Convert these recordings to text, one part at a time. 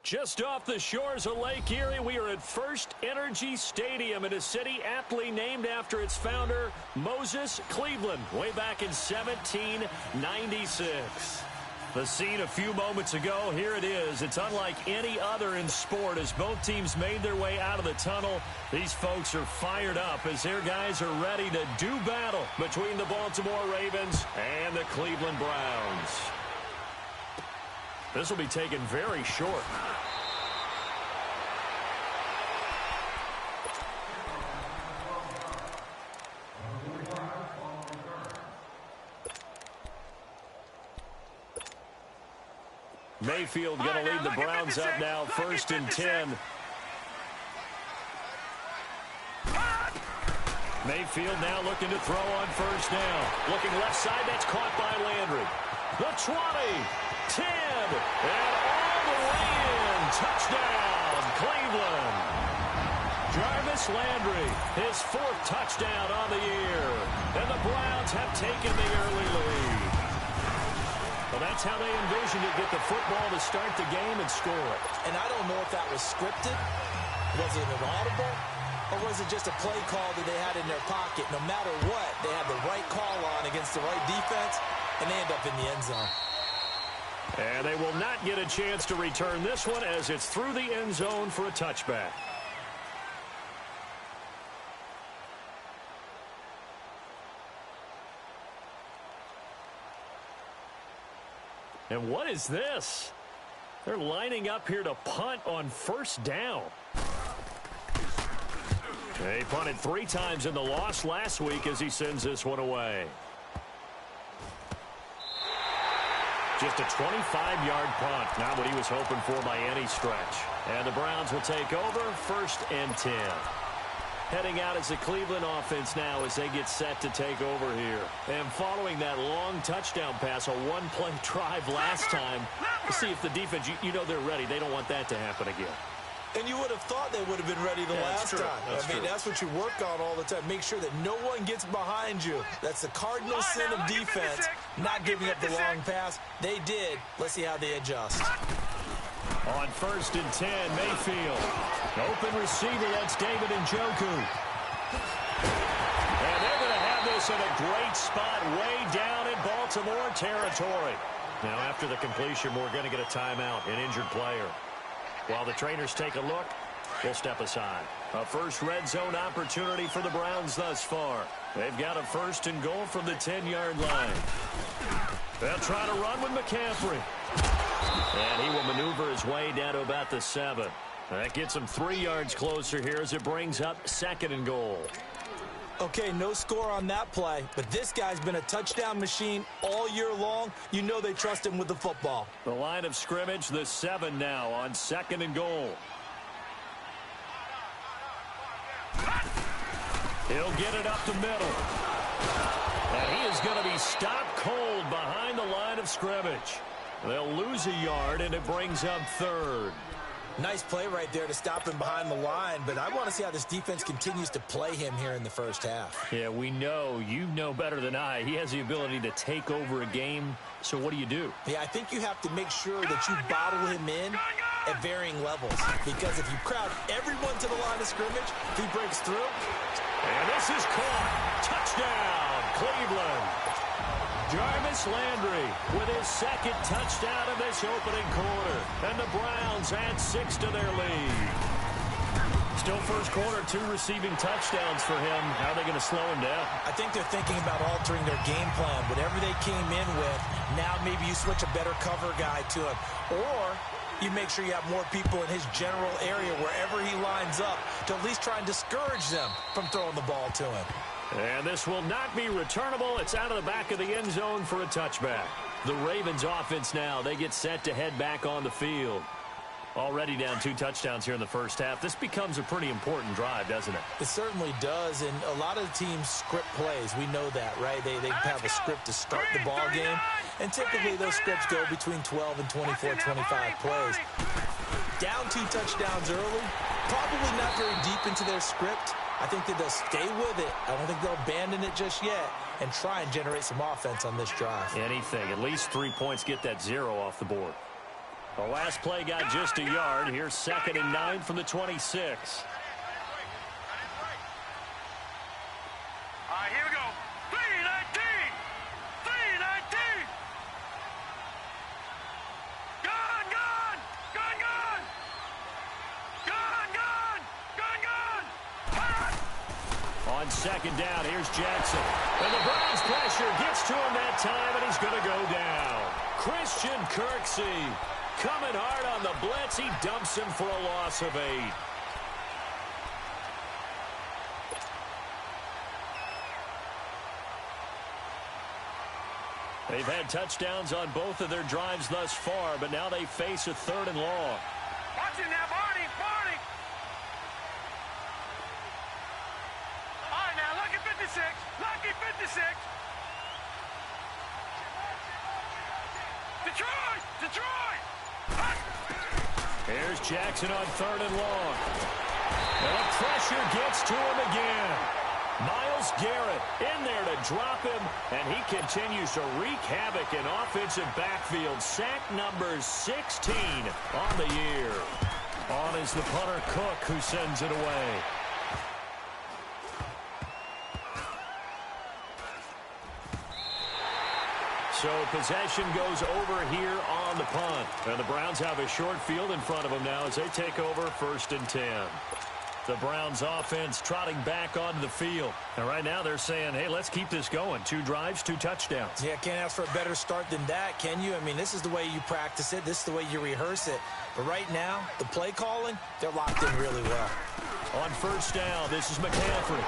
Just off the shores of Lake Erie, we are at First Energy Stadium in a city aptly named after its founder, Moses Cleveland, way back in 1796. The scene a few moments ago, here it is. It's unlike any other in sport as both teams made their way out of the tunnel. These folks are fired up as their guys are ready to do battle between the Baltimore Ravens and the Cleveland Browns. This will be taken very short. Mayfield going to lead the Browns up now, 1st and 10. Mayfield now looking to throw on 1st down. Looking left side, that's caught by Landry. The 20, 10, and all the way in. Touchdown, Cleveland. Jarvis Landry, his 4th touchdown on the year. And the Browns have taken the early lead. Well, that's how they envisioned it, get the football to start the game and score it. And I don't know if that was scripted, was it an audible, or was it just a play call that they had in their pocket? No matter what, they had the right call on against the right defense, and they end up in the end zone. And they will not get a chance to return this one as it's through the end zone for a touchback. And what is this? They're lining up here to punt on 1st down. They punted 3 times in the loss last week as he sends this one away. Just a 25-yard punt, not what he was hoping for by any stretch. And the Browns will take over, 1st and 10. Heading out as the Cleveland offense now as they get set to take over here. And following that long touchdown pass, a one-play drive last time, to see if the defense, you know they're ready. They don't want that to happen again. And you would have thought they would have been ready the last time. That's what you work on all the time. Make sure that no one gets behind you. That's the cardinal sin of defense, not giving up the long pass. They did. Let's see how they adjust. On 1st and 10, Mayfield. Open receiver, that's David Njoku. And they're going to have this in a great spot way down in Baltimore territory. Now, after the completion, we're going to get a timeout, an injured player. While the trainers take a look, we'll step aside. A first red zone opportunity for the Browns thus far. They've got a 1st and goal from the 10-yard line. They'll try to run with McCaffrey. And he will maneuver his way down to about the 7. That gets him 3 yards closer here as it brings up 2nd and goal. Okay, no score on that play, but this guy's been a touchdown machine all year long. You know they trust him with the football. The line of scrimmage, the 7 now on 2nd and goal. He'll get it up the middle. And he is going to be stopped cold behind the line of scrimmage. They'll lose a yard, and it brings up 3rd. Nice play right there to stop him behind the line, but I want to see how this defense continues to play him here in the 1st half. Yeah, we know. You know better than I. He has the ability to take over a game, so what do you do? Yeah, I think you have to make sure that you bottle him in at varying levels, because if you crowd everyone to the line of scrimmage, if he breaks through. And this is caught. Touchdown, Cleveland. Jarvis Landry with his 2nd touchdown of this opening quarter. And the Browns add 6 to their lead. Still 1st quarter, 2 receiving touchdowns for him. How are they going to slow him down? I think they're thinking about altering their game plan. Whatever they came in with, now maybe you switch a better cover guy to him. Or you make sure you have more people in his general area wherever he lines up to at least try and discourage them from throwing the ball to him. And this will not be returnable. It's out of the back of the end zone for a touchback. The Ravens offense now, they get set to head back on the field. Already down 2 touchdowns here in the 1st half. This becomes a pretty important drive, doesn't it? It certainly does, and a lot of teams script plays. We know that, right? They have a script to start the ball game, and typically those scripts go between 12 and 24, 25 plays. Down 2 touchdowns early, probably not very deep into their script. I think that they'll stay with it. I don't think they'll abandon it just yet and try and generate some offense on this drive. Anything. At least 3 points, get that 0 off the board. The last play got just a yard. Here's 2nd and 9 from the 26. All right, here we go. 3-19. 3-19. Gun, gun. Gun, gun. Gun, gun. Gun, gun. On 2nd down, here's Jackson. And the Browns pressure gets to him that time, and he's going to go down. Christian Kirksey coming hard on the blitz. He dumps him for a loss of 8. They've had touchdowns on both of their drives thus far, but now they face a 3rd and long. Watch it now, Barney. Barney. All right, now, lucky 56. Lucky 56. Detroit. Detroit. Here's Jackson on 3rd and long. And the pressure gets to him again. Myles Garrett in there to drop him, and he continues to wreak havoc in offensive backfield. Sack number 16 on the year. On is the punter Cook, who sends it away. So possession goes over here on the punt. And the Browns have a short field in front of them now as they take over 1st and 10. The Browns offense trotting back onto the field. And right now they're saying, hey, let's keep this going. 2 drives, 2 touchdowns. Yeah, can't ask for a better start than that, can you? I mean, this is the way you practice it. This is the way you rehearse it. But right now, the play calling, they're locked in really well. On 1st down, this is McCaffrey.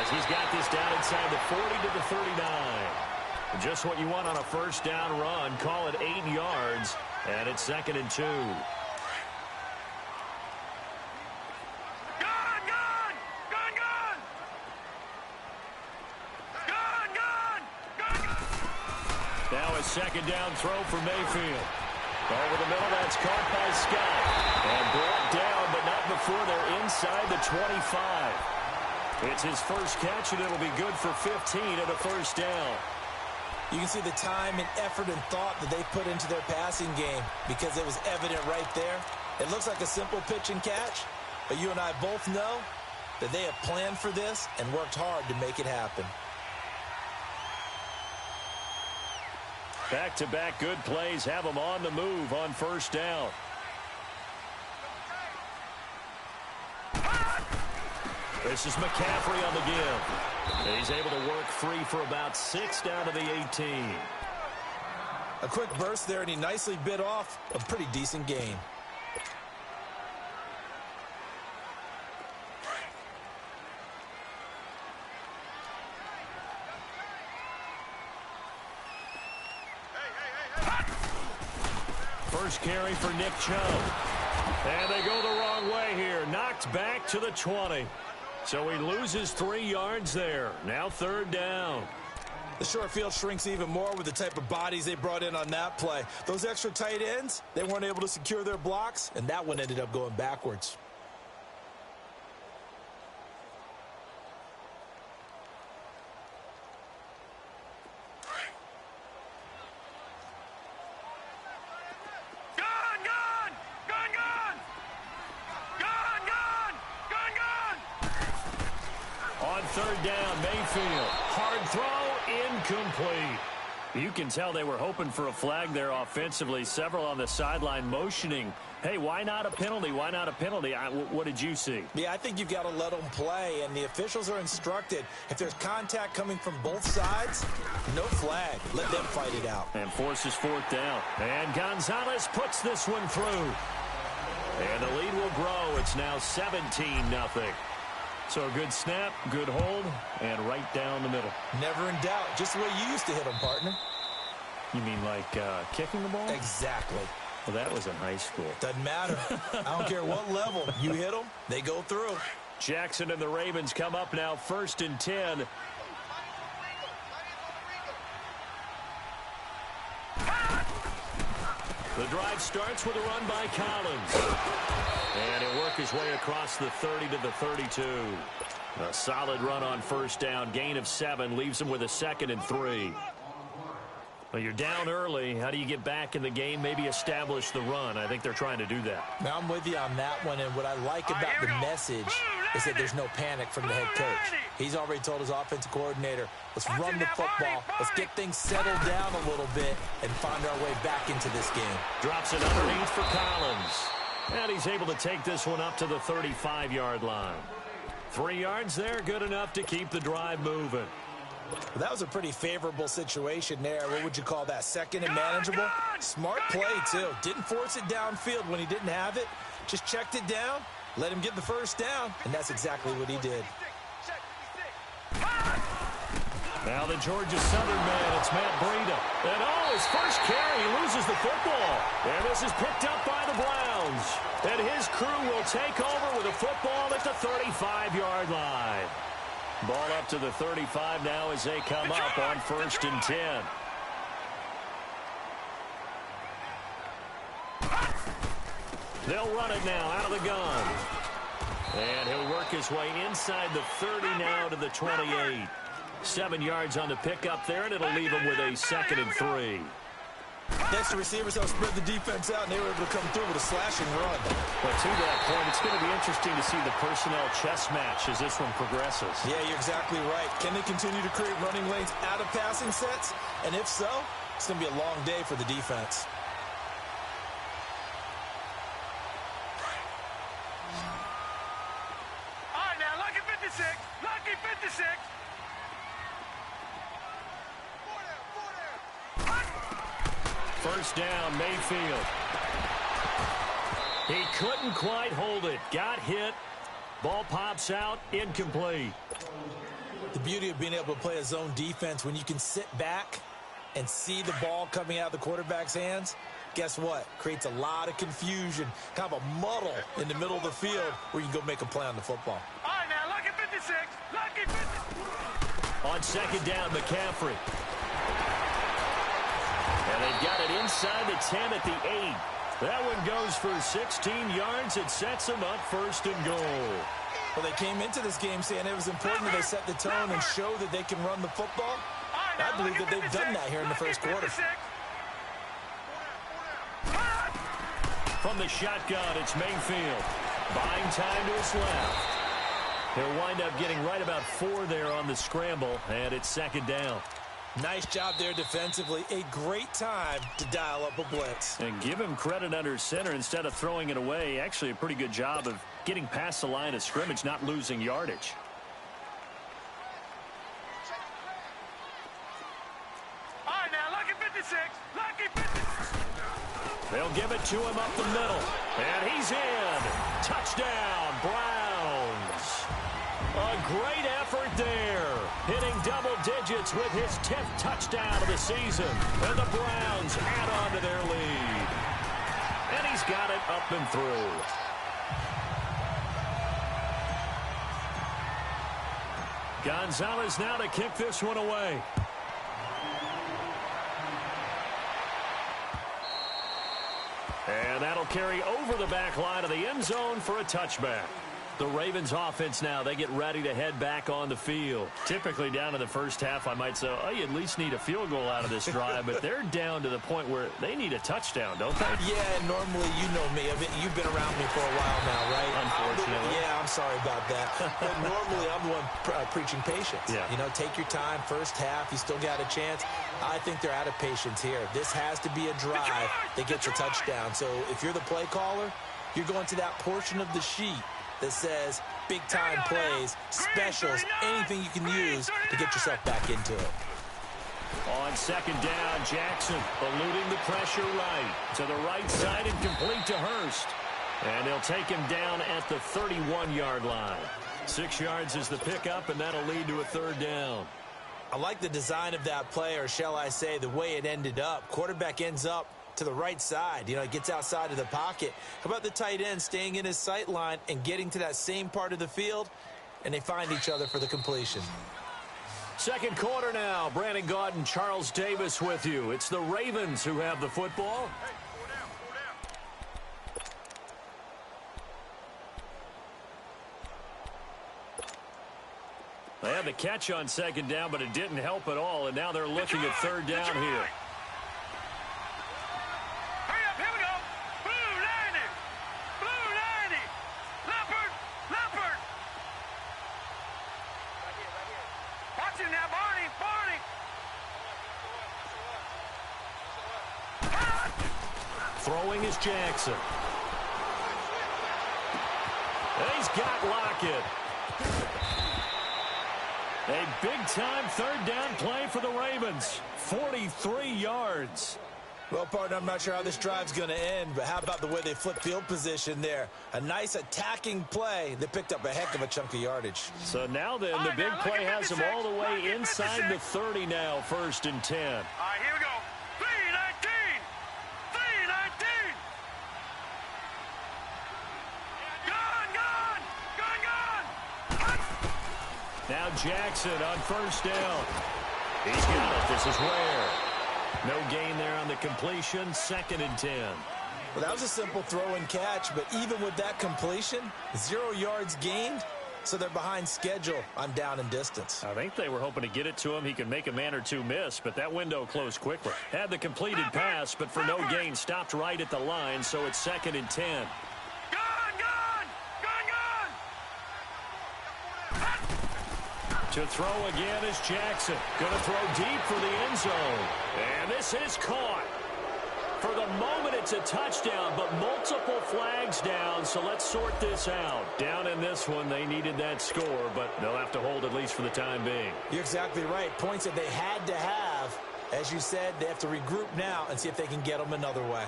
As he's got this down inside the 40 to the 39. Just what you want on a 1st down run. Call it 8 yards, and it's 2nd and 2. Gun, gun. Gun, gun. Gun, gun. Gun, gun. Now a 2nd down throw for Mayfield. Over the middle, that's caught by Scott. And brought down, but not before they're inside the 25. It's his first catch, and it'll be good for 15 and a 1st down. You can see the time and effort and thought that they put into their passing game because it was evident right there. It looks like a simple pitch and catch, but you and I both know that they have planned for this and worked hard to make it happen. Back-to-back good plays have them on the move on 1st down. This is McCaffrey on the give. And he's able to work free for about 6 down to the 18. A quick burst there, and he nicely bit off a pretty decent gain. First carry for Nick Chubb. And they go the wrong way here. Knocked back to the 20. So he loses 3 yards there. Now 3rd down. The short field shrinks even more with the type of bodies they brought in on that play. Those extra tight ends, they weren't able to secure their blocks, and that one ended up going backwards. On 3rd down, Mayfield. Hard throw, incomplete. You can tell they were hoping for a flag there offensively. Several on the sideline motioning, hey, why not a penalty? Why not a penalty? What did you see? Yeah, I think you've got to let them play, and the officials are instructed. If there's contact coming from both sides, no flag. Let them fight it out. And forces 4th down. And Gonzalez puts this one through. And the lead will grow. It's now 17-0. So a good snap, good hold, and right down the middle. Never in doubt. Just the way you used to hit them, partner. You mean like kicking the ball? Exactly. Well, that was in high school. Doesn't matter. I don't care what level. You hit them, they go through. Jackson and the Ravens come up now 1st and 10. The drive starts with a run by Collins. And he'll work his way across the 30 to the 32. A solid run on 1st down. Gain of 7 leaves him with a 2nd and 3. Well, you're down early. How do you get back in the game, maybe establish the run? I think they're trying to do that. Now, I'm with you on that one, and what I like about the message is that there's no panic from the head coach. He's already told his offensive coordinator, let's run the football, let's get things settled down a little bit and find our way back into this game. Drops it underneath for Collins. And he's able to take this one up to the 35-yard line. 3 yards there, good enough to keep the drive moving. Well, that was a pretty favorable situation there. What would you call that? Second and manageable? Smart play, too. Didn't force it downfield when he didn't have it. Just checked it down, let him get the first down, and that's exactly what he did. Now the Georgia Southern man, it's Matt Breida. And his first carry, he loses the football. And this is picked up by the Browns. And his crew will take over with a football at the 35-yard line. Ball up to the 35 now as they come up on 1st and 10. They'll run it now out of the gun. And he'll work his way inside the 30 now to the 28. 7 yards on the pickup there, and it'll leave him with a 2nd and 3. Next, the receivers have spread the defense out, and they were able to come through with a slashing run. But to that point, it's going to be interesting to see the personnel chess match as this one progresses. Yeah, you're exactly right. Can they continue to create running lanes out of passing sets? And if so, it's going to be a long day for the defense. All right, now, lucky 56. Lucky 56. First down, Mayfield. He couldn't quite hold it. Got hit. Ball pops out. Incomplete. The beauty of being able to play a zone defense when you can sit back and see the ball coming out of the quarterback's hands, guess what? Creates a lot of confusion, kind of a muddle in the middle of the field where you can go make a play on the football. All right, now, lucky 56. Lucky 56. On 2nd down, McCaffrey. And they've got it inside the 10 at the 8. That one goes for 16 yards. It sets them up 1st and goal. Well, they came into this game saying it was important that they set the tone and show that they can run the football. I believe that they've done that here in the first quarter. From the shotgun, it's Mayfield. Buying time to his left. He'll wind up getting right about 4 there on the scramble, and it's 2nd down. Nice job there defensively. A great time to dial up a blitz. And give him credit under center instead of throwing it away. Actually, a pretty good job of getting past the line of scrimmage, not losing yardage. All right, now, lucky 56. Lucky 56. They'll give it to him up the middle. And he's in. Touchdown, Browns. A great effort there. Hitting double digits with his 10th touchdown of the season. And the Browns add on to their lead. And he's got it up and through. Gonzalez now to kick this one away. And that'll carry over the back line of the end zone for a touchback. The Ravens offense now, they get ready to head back on the field. Typically down in the first half, I might say, oh, you at least need a field goal out of this drive, but they're down to the point where they need a touchdown, don't they? Yeah, normally, you know me. You've been around me for a while now, right? Unfortunately. Yeah, I'm sorry about that. But normally, I'm the one preaching patience. Yeah. You know, take your time. First half, you still got a chance. I think they're out of patience here. This has to be a drive that gets a touchdown. So if you're the play caller, you're going to that portion of the sheet that says big-time plays, specials, anything you can use to get yourself back into it. On 2nd down, Jackson eluding the pressure right. To the right side and complete to Hurst. And they'll take him down at the 31-yard line. 6 yards is the pickup, and that'll lead to a 3rd down. I like the design of that play, or shall I say the way it ended up. Quarterback ends up to the right side. You know, it gets outside of the pocket. How about the tight end staying in his sight line and getting to that same part of the field, and they find each other for the completion. 2nd quarter now. Brandon Gaudin, Charles Davis with you. It's the Ravens who have the football. They had the catch on 2nd down, but it didn't help at all, and now they're looking at 3rd down here. Watch it now, Barney. Throwing is Jackson. And he's got Lockett. A big-time third-down play for the Ravens. 43 yards. Well, partner, I'm not sure how this drive's going to end, but how about the way they flip field position there? A nice attacking play that picked up a heck of a chunk of yardage. So now then, the big play has them all the way inside the 30 now, 1st and 10. All right, here we go. 3-19. 3-19. Gone. Now Jackson on 1st down. He's got it. This is Ware. No gain there on the completion. 2nd and 10. Well, that was a simple throw and catch, but even with that completion, 0 yards gained, so they're behind schedule on down and distance. I think they were hoping to get it to him. He could make a man or two miss, but that window closed quickly. Had the completed pass, but for no gain, stopped right at the line, so it's 2nd and 10. To throw again is Jackson. Going to throw deep for the end zone. And this is caught. For the moment, it's a touchdown, but multiple flags down, so let's sort this out. Down in this one, they needed that score, but they'll have to hold at least for the time being. You're exactly right. Points that they had to have. As you said, they have to regroup now and see if they can get them another way.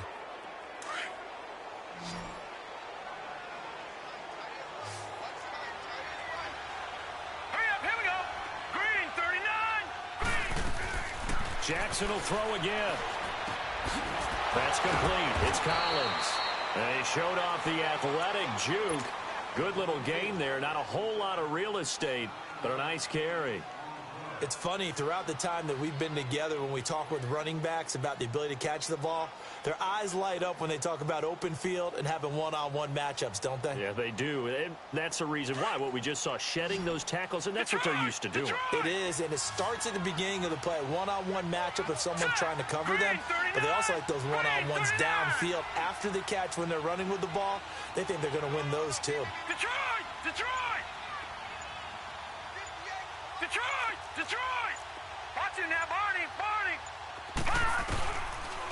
Jackson will throw again. That's complete. It's Collins. And he showed off the athletic juke. Good little gain there. Not a whole lot of real estate, but a nice carry. It's funny, throughout the time that we've been together, when we talk with running backs about the ability to catch the ball, their eyes light up when they talk about open field and having one-on-one matchups, don't they? Yeah, they do. And that's the reason why. What we just saw, shedding those tackles, and that's what they're used to doing. It is, and it starts at the beginning of the play. One-on-one matchup if someone's trying to cover them, but they also like those one-on-ones downfield after the catch when they're running with the ball. They think they're going to win those, too. Detroit! Watch it now, Barney!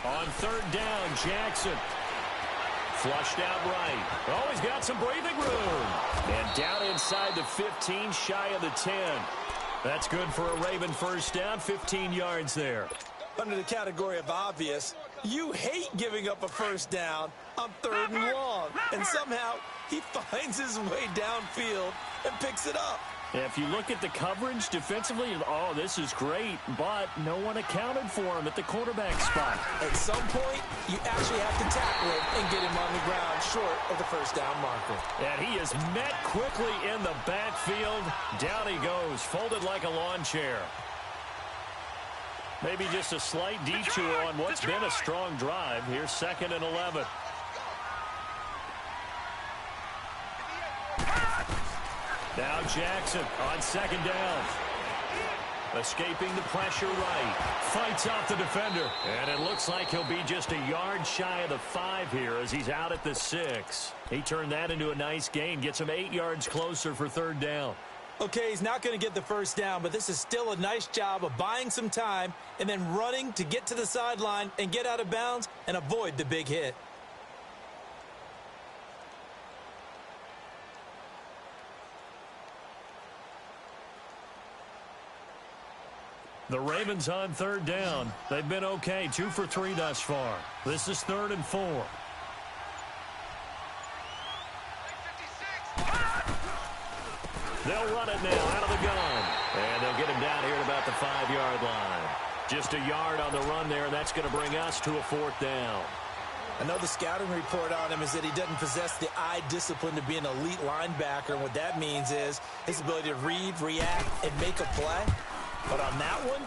On 3rd down, Jackson. Flushed out right. Oh, he's got some breathing room. And down inside the 15, shy of the 10. That's good for a Raven 1st down, 15 yards there. Under the category of obvious, you hate giving up a 1st down on 3rd and long. And somehow, he finds his way downfield and picks it up. Yeah, if you look at the coverage defensively, oh, this is great, but no one accounted for him at the quarterback spot. At some point, you actually have to tackle him and get him on the ground short of the 1st down marker. And he is met quickly in the backfield. Down he goes, folded like a lawn chair. Maybe just a slight detour on what's been a strong drive. Here's 2nd and 11. Now Jackson on 2nd down. Escaping the pressure right. Fights off the defender. And it looks like he'll be just a yard shy of the 5 here as he's out at the 6. He turned that into a nice gain. Gets him 8 yards closer for 3rd down. Okay, he's not going to get the 1st down, but this is still a nice job of buying some time and then running to get to the sideline and get out of bounds and avoid the big hit. The Ravens on 3rd down. They've been okay, 2 for 3 thus far. This is 3rd and 4. They'll run it now out of the gun. And they'll get him down here at about the 5-yard line. Just a yard on the run there, and that's going to bring us to a 4th down. I know the scouting report on him is that he doesn't possess the eye discipline to be an elite linebacker. And what that means is his ability to read, react, and make a play. But on that one,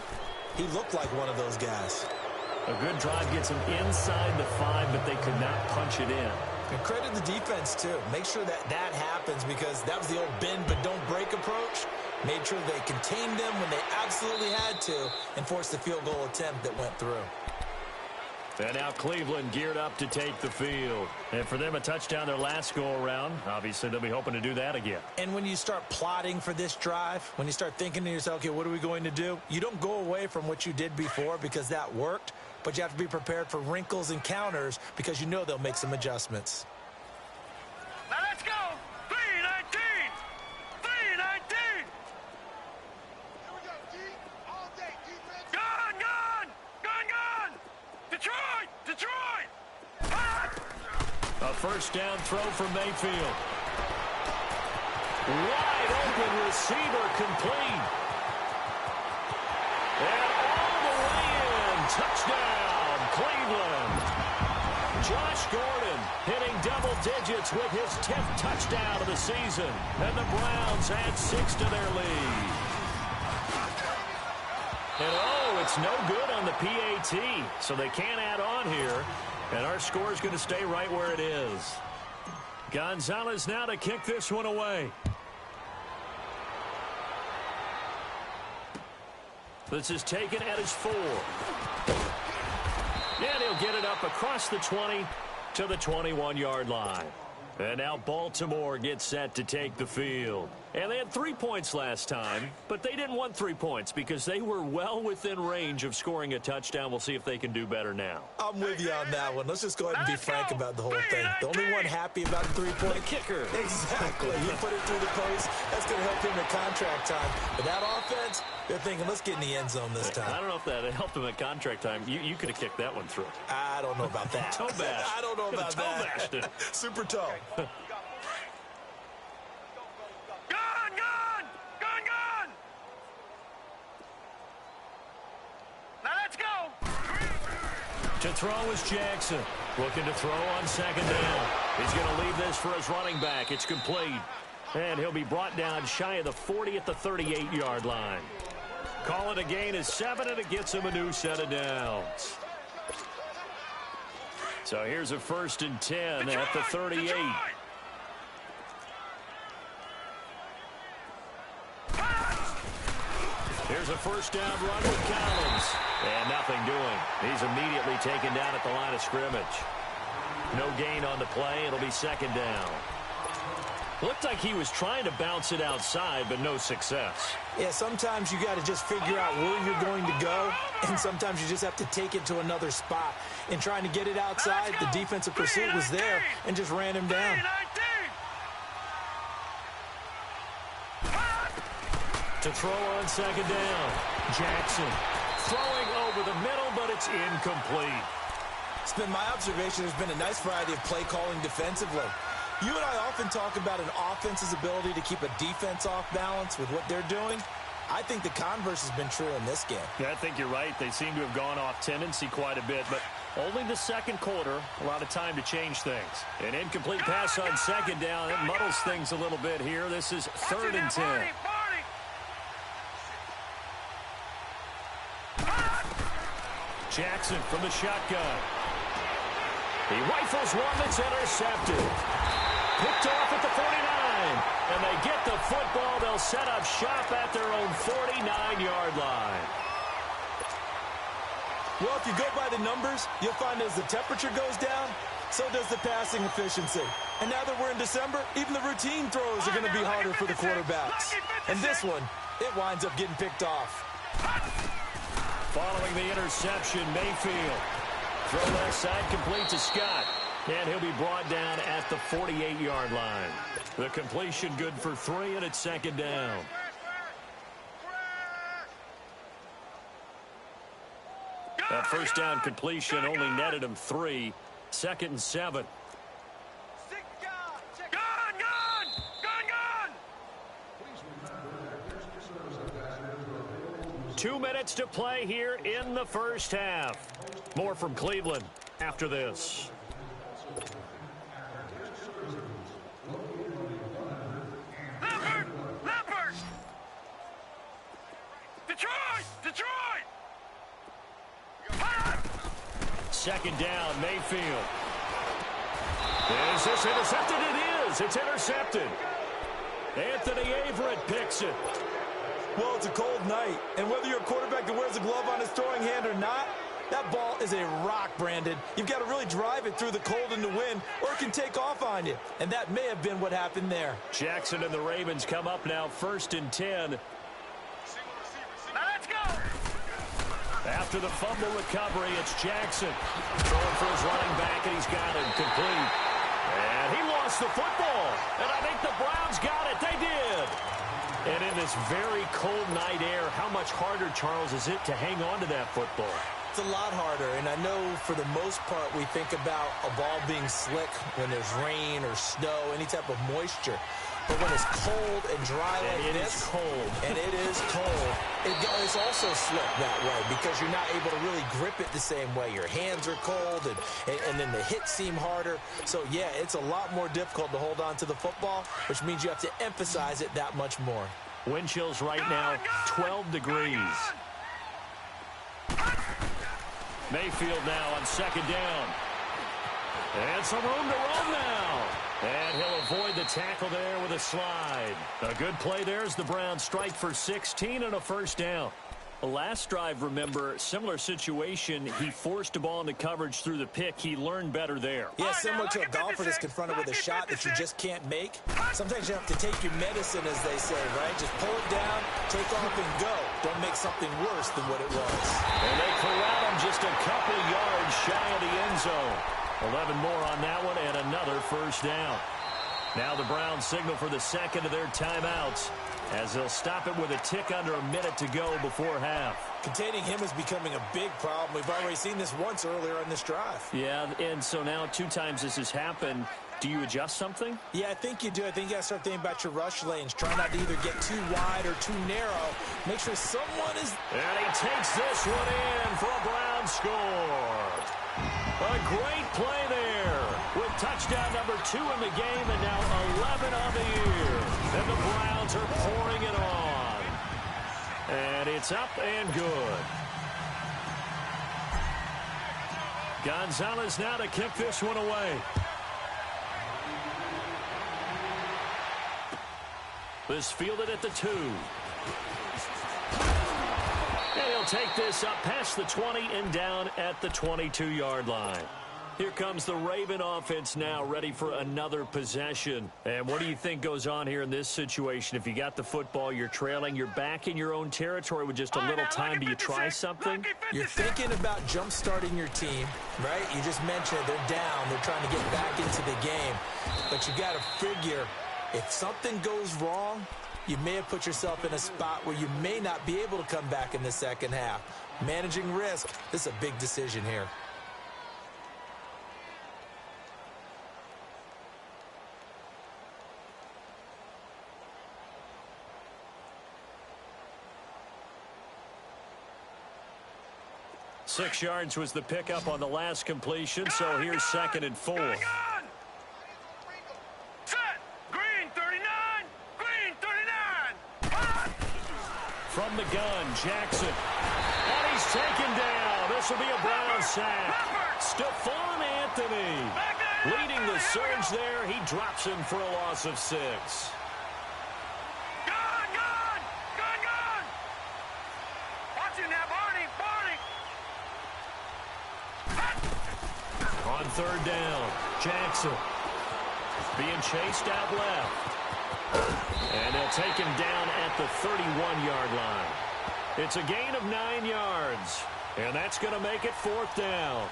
he looked like one of those guys. A good drive gets him inside the 5, but they could not punch it in. And credit the defense, too. Make sure that that happens because that was the old bend but don't break approach. Made sure they contained them when they absolutely had to and forced the field goal attempt that went through. And now Cleveland geared up to take the field. And for them, a touchdown their last go-around. Obviously, they'll be hoping to do that again. And when you start plotting for this drive, when you start thinking to yourself, okay, what are we going to do? You don't go away from what you did before because that worked, but you have to be prepared for wrinkles and counters because you know they'll make some adjustments. Now let's go. 3-19. 3-19. Gone, gone. Gone, gone. Detroit. Detroit. A first down throw for Mayfield. Wide open receiver complete. And all the way in. Touchdown, Cleveland. Josh Gordon hitting double digits with his 10th touchdown of the season. And the Browns add 6 to their lead. And oh, it's no good on the PAT, so they can't add on here. And our score is going to stay right where it is. Gonzalez now to kick this one away. This is taken at his 4. And he'll get it up across the 20 to the 21-yard line. And now Baltimore gets set to take the field. And they had 3 points last time, but they didn't want 3 points because they were well within range of scoring a touchdown. We'll see if they can do better now. I'm with you on that one. Let's just go ahead and be frank about the whole thing. The only one happy about the 3-point The kicker. Exactly. He put it through the post. That's going to help him at contract time. But that offense, they're thinking, let's get in the end zone this time. I don't know if that helped him at contract time. You could have kicked that one through. I don't know about that. Toe bash. I don't know about Toe bashed that. it. Super toe. Gone, gone. Gone, gone. Now let's go. To throw is Jackson. Looking to throw on second down. He's going to leave this for his running back. It's complete. And he'll be brought down shy of the 40 at the 38-yard line. Call it a gain of 7, and it gets him a new set of downs. So here's a 1st and 10 at the 38. Here's a first down run with Collins. And nothing doing. He's immediately taken down at the line of scrimmage. No gain on the play. It'll be second down. Looked like he was trying to bounce it outside, but no success. Yeah, sometimes you got to just figure out where you're going to go, and sometimes you just have to take it to another spot. In trying to get it outside, the defensive pursuit was there and just ran him down. To throw on second down, Jackson throwing over the middle, but it's incomplete. It's been my observation. There's been a nice variety of play calling defensively. You and I often talk about an offense's ability to keep a defense off balance with what they're doing. I think the converse has been true in this game. Yeah, I think you're right. They seem to have gone off tendency quite a bit, but only the second quarter, a lot of time to change things. An incomplete pass on second down. It muddles things a little bit here. This is 3rd and 10. Jackson from the shotgun. He rifles one that's intercepted. Picked off at the 49. And they get the football. They'll set up shop at their own 49-yard line. Well, if you go by the numbers, you'll find as the temperature goes down, so does the passing efficiency. And now that we're in December, even the routine throws are going to be harder for the quarterbacks. And this one, it winds up getting picked off. Following the interception, Mayfield. Throw left side complete to Scott. And he'll be brought down at the 48-yard line. The completion good for 3, and it's second down. That first down completion only netted him 3. 2nd and 7. 2 minutes to play here in the first half. More from Cleveland after this. Leopard! Detroit! Second down, Mayfield. Is this intercepted? It is. It's intercepted. Anthony Averett picks it. Well, it's a cold night, and whether you're a quarterback that wears a glove on his throwing hand or not, That ball is a rock, Brandon. You've got to really drive it through the cold and the wind, or it can take off on you. And that may have been what happened there. Jackson and the Ravens come up now 1st and 10. Now let's go. After the fumble recovery, it's Jackson. Throwing for his running back, and he's got it complete. And he lost the football. And I think the Browns got it. They did. And in this very cold night air, how much harder, Charles, is it to hang on to that football? It's a lot harder, and I know for the most part we think about a ball being slick when there's rain or snow, any type of moisture. But when it's cold and dry like this, and it is cold, it's also slick that way because you're not able to really grip it the same way. Your hands are cold, and then the hits seem harder. So, yeah, it's a lot more difficult to hold on to the football, which means you have to emphasize it that much more. Wind chills right now, 12 degrees. Mayfield now on 2nd down. And some room to run now. And he'll avoid the tackle there with a slide. A good play there as the Browns strike for 16 and a 1st down. The last drive, remember, similar situation. He forced a ball into coverage through the pick. He learned better there. Yeah, similar to a golfer that's confronted with a shot that you just can't make. Sometimes you have to take your medicine, as they say, right? Just pull it down, take off, and go. Don't make something worse than what it was. And they corral him just a couple of yards shy of the end zone. 11 more on that one and another 1st down. Now the Browns signal for the second of their timeouts as they'll stop it with a tick under a minute to go before half. Containing him is becoming a big problem. We've already seen this once earlier on this drive. Yeah, and so now 2 times this has happened. Do you adjust something? Yeah, I think you do. I think you got to start thinking about your rush lanes. Try not to either get too wide or too narrow. Make sure someone is... And he takes this one in for a Browns score. A great play there with touchdown number 2 in the game and now 11 on the year. And the Browns are pouring it on. And it's up and good. Gonzalez now to kick this one away. This fielded at the 2. And he'll take this up past the 20 and down at the 22-yard line. Here comes the Raven offense now, ready for another possession. And what do you think goes on here in this situation? If you got the football, you're trailing, you're back in your own territory with just a little time. Do you try something? You're thinking about jump-starting your team, right? You just mentioned they're down. They're trying to get back into the game. But you got to figure if something goes wrong, you may have put yourself in a spot where you may not be able to come back in the second half. Managing risk, this is a big decision here. Six yards was the pickup on the last completion, so here's 2nd and 4. From the gun, Jackson. And he's taken down. This will be a Browns sack. Stephon Anthony leading the surge there. He drops him for a loss of 6. Watch him now, Barney. On 3rd down, Jackson being chased out left. And they'll take him down at the 31-yard line. It's a gain of 9 yards. And that's going to make it 4th down.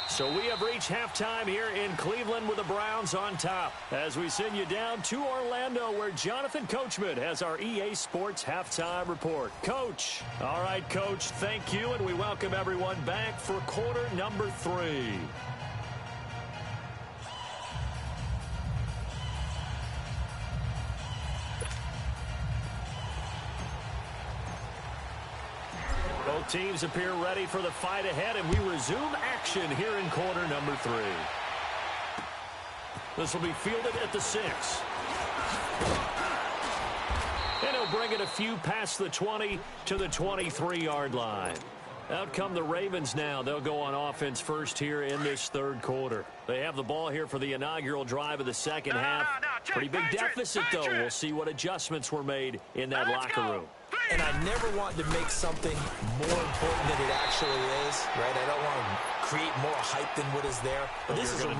So we have reached halftime here in Cleveland with the Browns on top as we send you down to Orlando where Jonathan Coachman has our EA Sports halftime report. Coach. All right, Coach, thank you, and we welcome everyone back for quarter number 3. Both teams appear ready for the fight ahead, and we resume action here in quarter number 3. This will be fielded at the 6. And he'll bring it a few past the 20 to the 23-yard line. Out come the Ravens now. They'll go on offense first here in this third quarter. They have the ball here for the inaugural drive of the second half. Pretty big deficit, though. We'll see what adjustments were made in that locker room. And I never want to make something more important than it actually is, right? I don't want to create more hype than what is there. But this is I'm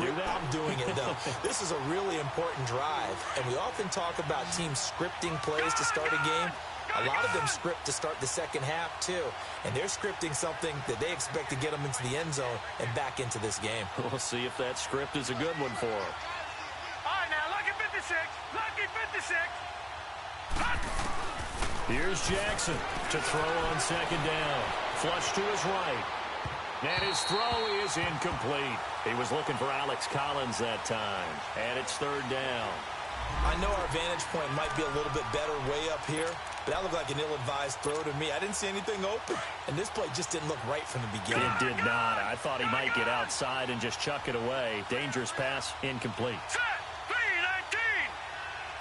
doing it, though. This is a really important drive. And we often talk about teams scripting plays to start a game. A lot of them script to start the second half, too. And they're scripting something that they expect to get them into the end zone and back into this game. We'll see if that script is a good one for them. All right, now, lucky 56. Lucky 56. Here's Jackson to throw on second down. Flush to his right. And his throw is incomplete. He was looking for Alex Collins that time. And it's third down. I know our vantage point might be a little bit better way up here, but that looked like an ill-advised throw to me. I didn't see anything open, and this play just didn't look right from the beginning. It did not. I thought he might get outside and just chuck it away. Dangerous pass, incomplete. Set. 319.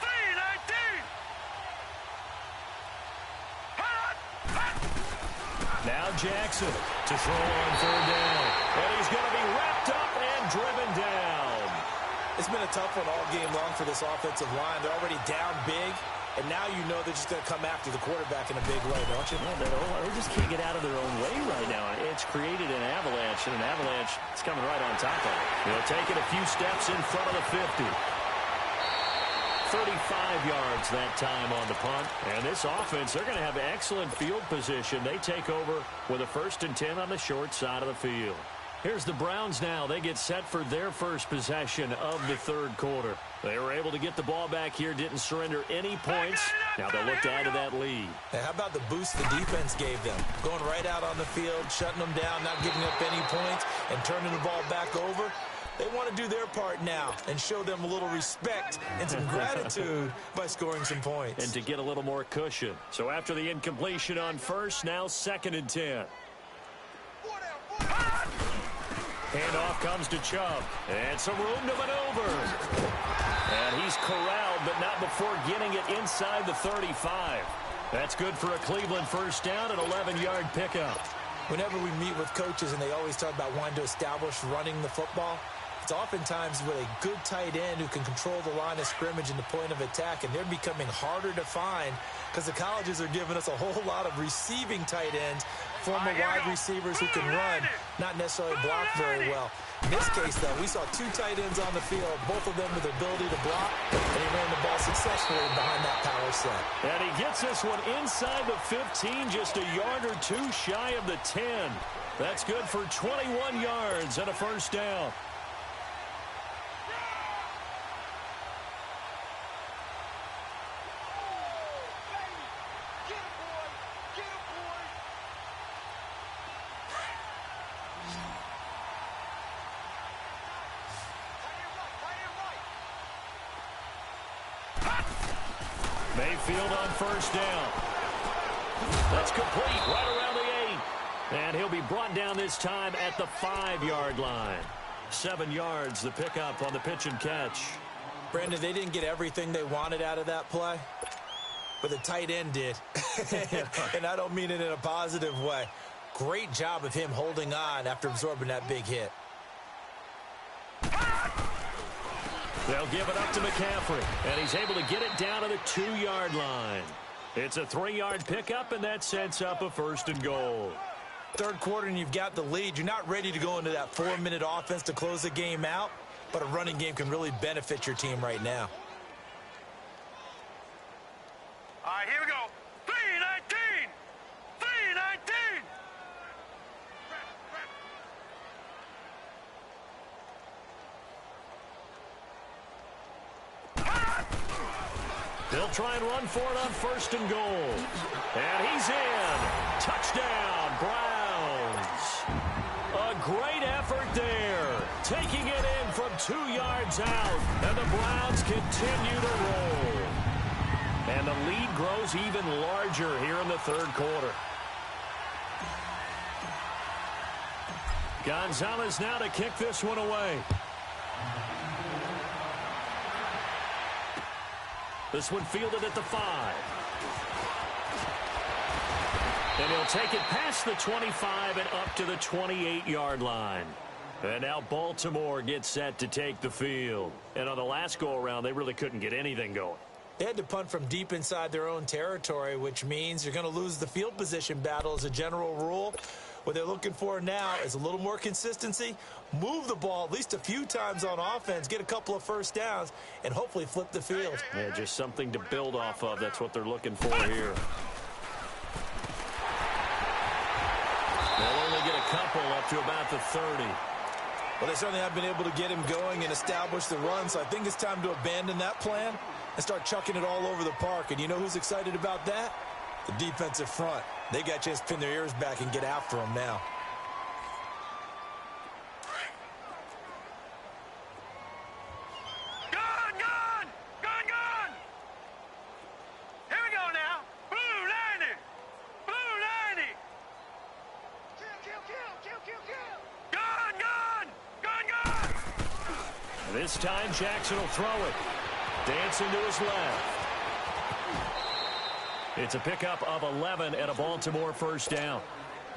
319. Now Jackson to throw on third down. And he's going to be wrapped up and driven down. It's been a tough one all game long for this offensive line. They're already down big, and now you know they're just going to come after the quarterback in a big way, don't you? Well, they just can't get out of their own way right now. It's created an avalanche, and an avalanche is coming right on top of it. They'll take it a few steps in front of the 50. 35 yards that time on the punt. And this offense, they're going to have excellent field position. They take over with a 1st and 10 on the short side of the field. Here's the Browns now. They get set for their first possession of the third quarter. They were able to get the ball back here, didn't surrender any points. Now they'll look to add to that lead. Now, how about the boost the defense gave them? Going right out on the field, shutting them down, not giving up any points, and turning the ball back over. They want to do their part now and show them a little respect and some gratitude by scoring some points. And to get a little more cushion. So after the incompletion on first, now 2nd and 10. Handoff comes to Chubb. And some room to maneuver. And he's corralled, but not before getting it inside the 35. That's good for a Cleveland first down, an 11-yard pickup. Whenever we meet with coaches and they always talk about wanting to establish running the football, it's oftentimes with a good tight end who can control the line of scrimmage and the point of attack, and they're becoming harder to find because the colleges are giving us a whole lot of receiving tight ends, former wide receivers who can run, not necessarily block very well. In this case, though, we saw 2 tight ends on the field, both of them with the ability to block, and he ran the ball successfully behind that power set. And he gets this one inside the 15, just a yard or 2 shy of the 10. That's good for 21 yards and a first down. Mayfield on first down. That's complete right around the 8. And he'll be brought down this time at the 5-yard line. 7 yards, the pickup on the pitch and catch. Brandon, they didn't get everything they wanted out of that play, but the tight end did. And I don't mean it in a positive way. Great job of him holding on after absorbing that big hit. They'll give it up to McCaffrey, and he's able to get it down to the 2-yard line. It's a 3-yard pickup, and that sets up a 1st and goal. Third quarter, and you've got the lead. You're not ready to go into that 4-minute offense to close the game out, but a running game can really benefit your team right now. All right, here we go. 319. 319. They'll try and run for it on 1st and goal. And he's in. Touchdown, Browns. A great effort there. Taking it in from 2 yards out. And the Browns continue to roll. And the lead grows even larger here in the third quarter. Gonzalez now to kick this one away. This one fielded at the 5. And he'll take it past the 25 and up to the 28-yard line. And now Baltimore gets set to take the field. And on the last go-around, they really couldn't get anything going. They had to punt from deep inside their own territory, which means you're going to lose the field position battle as a general rule. What they're looking for now is a little more consistency, move the ball at least a few times on offense, get a couple of first downs, and hopefully flip the field. Yeah, just something to build off of. That's what they're looking for here. They'll only get a couple up to about the 30. Well, they certainly have been able to get him going and establish the run, so I think it's time to abandon that plan and start chucking it all over the park. And you know who's excited about that? The defensive front. They got a chance to pin their ears back and get after him now. Gun, gun! Gun, gun! Here we go now. Blue 90! Blue 90! Kill! Gun, gun! Gun, gun! This time Jackson will throw it. Dancing to his left. It's a pickup of 11 and a Baltimore first down.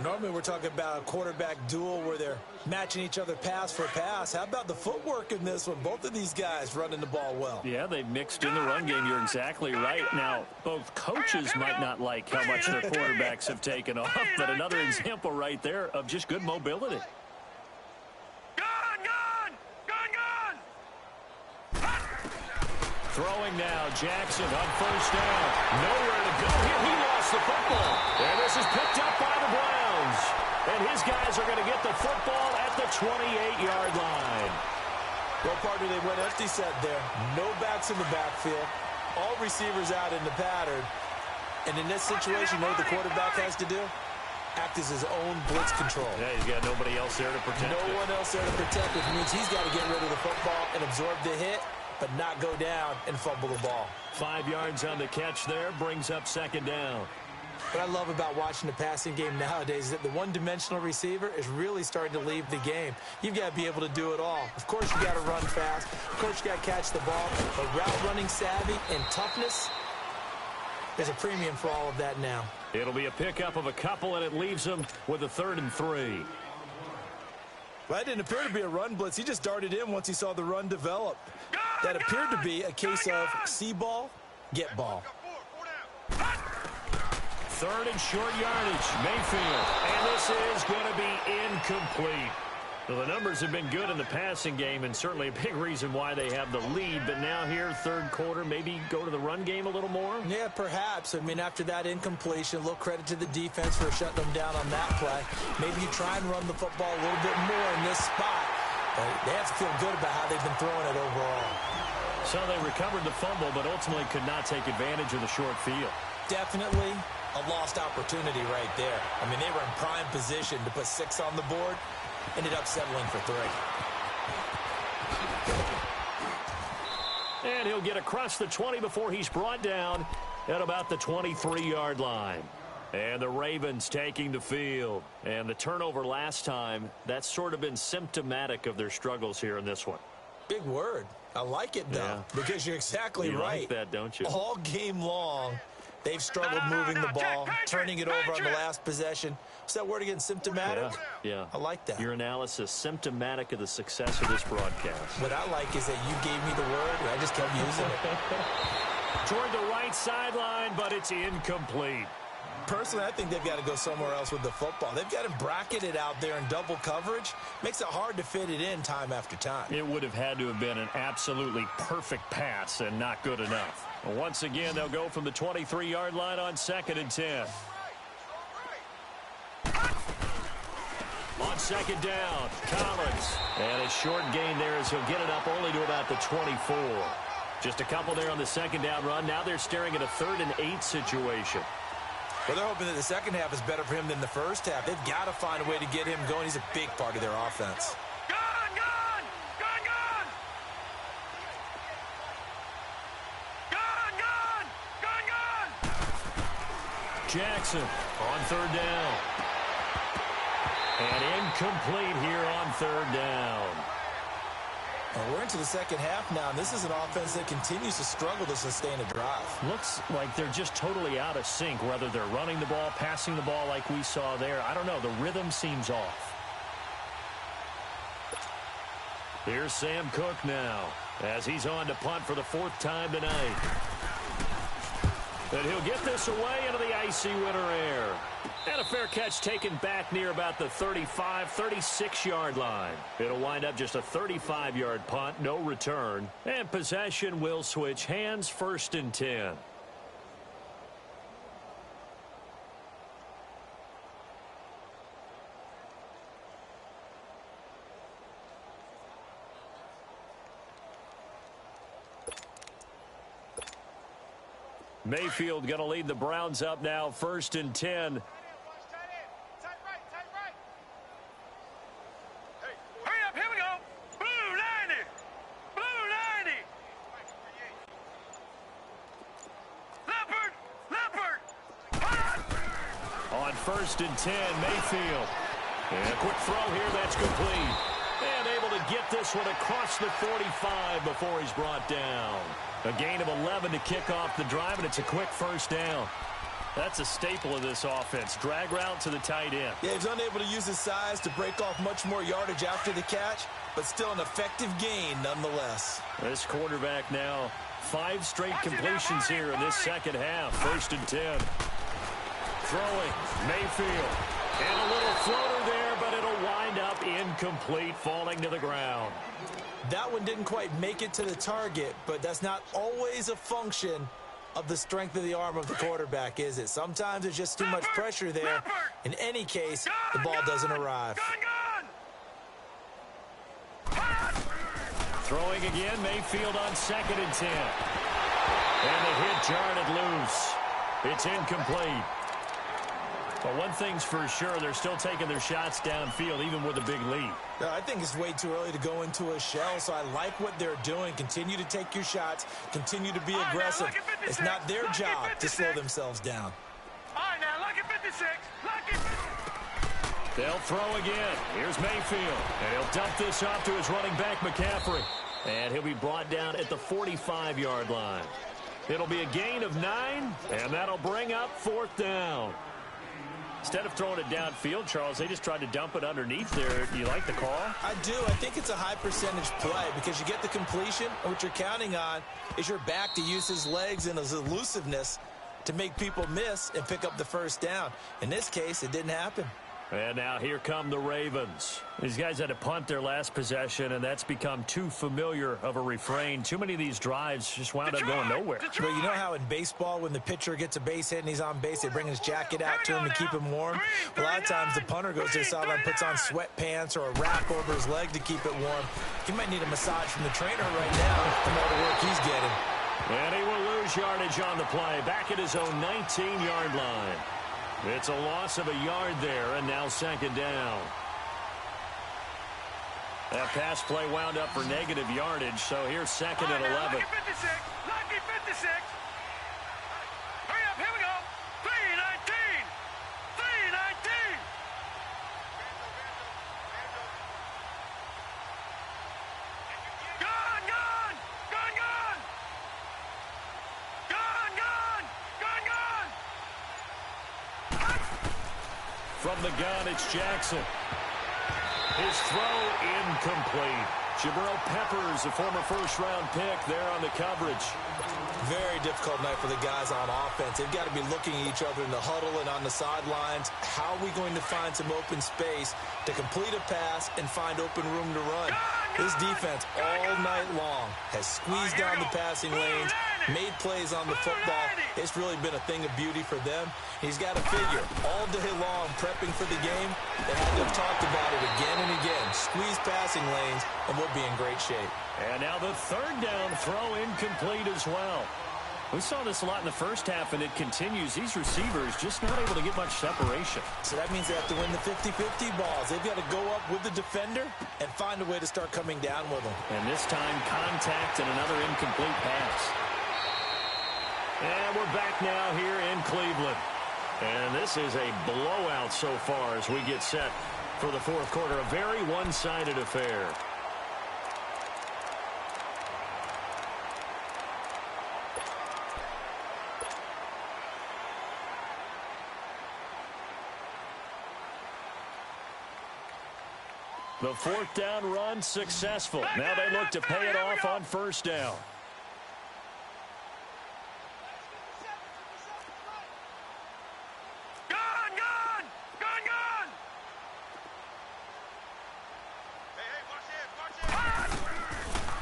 Normally we're talking about a quarterback duel where they're matching each other pass for pass. How about the footwork in this one? Both of these guys running the ball well. Yeah, they've mixed in the run game. You're exactly right. Now, both coaches might not like how much their quarterbacks have taken off, but another example right there of just good mobility. Throwing now, Jackson on first down. Nowhere to go here. He lost the football. And this is picked up by the Browns. And his guys are going to get the football at the 28-yard line. Well, partner, they went empty set there. No backs in the backfield. All receivers out in the pattern. And in this situation, you know what the quarterback has to do? Act as his own blitz control. Yeah, he's got nobody else there to protect No one else there to protect, which means he's got to get rid of the football and absorb the hit, but not go down and fumble the ball. 5 yards on the catch there, brings up second down. What I love about watching the passing game nowadays is that the one-dimensional receiver is really starting to leave the game. You've got to be able to do it all. Of course, you got to run fast. Of course, you got to catch the ball. But route running savvy and toughness, there's a premium for all of that now. It'll be a pickup of a couple, and it leaves them with a 3rd and 3. Well, that didn't appear to be a run blitz. He just darted in once he saw the run develop. That appeared to be a case of see ball, get ball. 3rd and short yardage, Mayfield. And this is going to be incomplete. Well, the numbers have been good in the passing game, and certainly a big reason why they have the lead. But now here, third quarter, maybe go to the run game a little more? Yeah, perhaps. I mean, after that incompletion, a little credit to the defense for shutting them down on that play. Maybe you try and run the football a little bit more in this spot. But they have to feel good about how they've been throwing it overall. So they recovered the fumble, but ultimately could not take advantage of the short field. Definitely a lost opportunity right there. I mean, they were in prime position to put 6 on the board. Ended up settling for 3. And he'll get across the 20 before he's brought down at about the 23-yard line. And the Ravens taking the field. And the turnover last time, that's sort of been symptomatic of their struggles here in this one. Big word. I like it, though, because you're exactly right. You like that, don't you? All game long, they've struggled moving the ball, turning it over on the last possession. What's that word again, symptomatic? Yeah. I like that. Your analysis, symptomatic of the success of this broadcast. What I like is that you gave me the word, and I just kept using it. Toward the right sideline, but it's incomplete. Personally, I think they've got to go somewhere else with the football. They've got him bracketed out there in double coverage. Makes it hard to fit it in time after time. It would have had to have been an absolutely perfect pass and not good enough. Once again, they'll go from the 23-yard line on 2nd and 10. On 2nd down, Collins. And a short gain there as he'll get it up only to about the 24. Just a couple there on the 2nd down run. Now they're staring at a 3rd and 8 situation. Well, they're hoping that the second half is better for him than the first half. They've got to find a way to get him going. He's a big part of their offense. Jackson on 3rd down. And incomplete here on 3rd down. Well, we're into the second half now, and this is an offense that continues to struggle to sustain a drive. Looks like they're just totally out of sync, whether they're running the ball, passing the ball like we saw there. I don't know. The rhythm seems off. Here's Sam Cook now as he's on to punt for the fourth time tonight. And he'll get this away into the icy winter air. And a fair catch taken back near about the 35, 36-yard line. It'll wind up just a 35-yard punt, no return. And possession will switch hands, 1st and 10. Mayfield going to lead the Browns up now, 1st and 10. On 1st and 10, Mayfield. And a quick throw here, that's complete. And able to get this one across the 45 before he's brought down. A gain of 11 to kick off the drive, and it's a quick 1st down. That's a staple of this offense. Drag route to the tight end. Yeah, he's unable to use his size to break off much more yardage after the catch, but still an effective gain nonetheless. This quarterback now, 5 straight completions here in this second half. 1st and 10. Throwing, Mayfield. And a little floater there, but it'll wind up incomplete, falling to the ground. That one didn't quite make it to the target, but that's not always a function of the strength of the arm of the quarterback, is it? Sometimes there's just too much pressure there. In any case, the ball doesn't arrive. Throwing again, Mayfield on 2nd and 10. And the hit jarred it loose. It's incomplete. But one thing's for sure, they're still taking their shots downfield, even with a big lead. I think it's way too early to go into a shell, so I like what they're doing. Continue to take your shots. Continue to be aggressive. It's not their job to slow themselves down. All right, now, lucky 56. Lucky. They'll throw again. Here's Mayfield. And he'll dump this off to his running back, McCaffrey. And he'll be brought down at the 45-yard line. It'll be a gain of 9, and that'll bring up 4th down. Instead of throwing it downfield, Charles, they just tried to dump it underneath there. Do you like the call? I do. I think it's a high percentage play because you get the completion, and what you're counting on is your back to use his legs and his elusiveness to make people miss and pick up the 1st down. In this case, it didn't happen. And now here come the Ravens. These guys had to punt their last possession, and that's become too familiar of a refrain. Too many of these drives just wound up going nowhere. Well, you know how in baseball, when the pitcher gets a base hit and he's on base, they bring his jacket out to him to keep him warm? A lot of times the punter goes to the sideline, puts on sweatpants or a wrap over his leg to keep it warm. He might need a massage from the trainer right now from all the work he's getting. And he will lose yardage on the play, back at his own 19-yard line. It's a loss of a yard there, and now 2nd down. That pass play wound up for negative yardage, so here's 2nd and 11. Lucky 56. Lucky 56. Hurry up, here we go. 3:19. 3:19. Gone, gone. Gone, gone. Gone, gone. Gone, gone. From the gun, it's Jackson. His throw incomplete. Jabril Peppers, a former 1st-round pick, there on the coverage. Very difficult night for the guys on offense. They've got to be looking at each other in the huddle and on the sidelines. How are we going to find some open space to complete a pass and find open room to run? This defense all night long has squeezed down the passing lanes, made plays on the football. It's really been a thing of beauty for them. He's got to figure all day long prepping for the game. They had to have talked about it again and again. Squeeze passing lanes, and we'll be in great shape. And now the 3rd down throw incomplete as well. We saw this a lot in the first half, and it continues. These receivers just not able to get much separation. So that means they have to win the 50-50 balls. They've got to go up with the defender and find a way to start coming down with them. And this time, contact and another incomplete pass. And we're back now here in Cleveland. And this is a blowout so far as we get set for the 4th quarter. A very one-sided affair. The fourth down run successful. Now they look to pay it off on first down.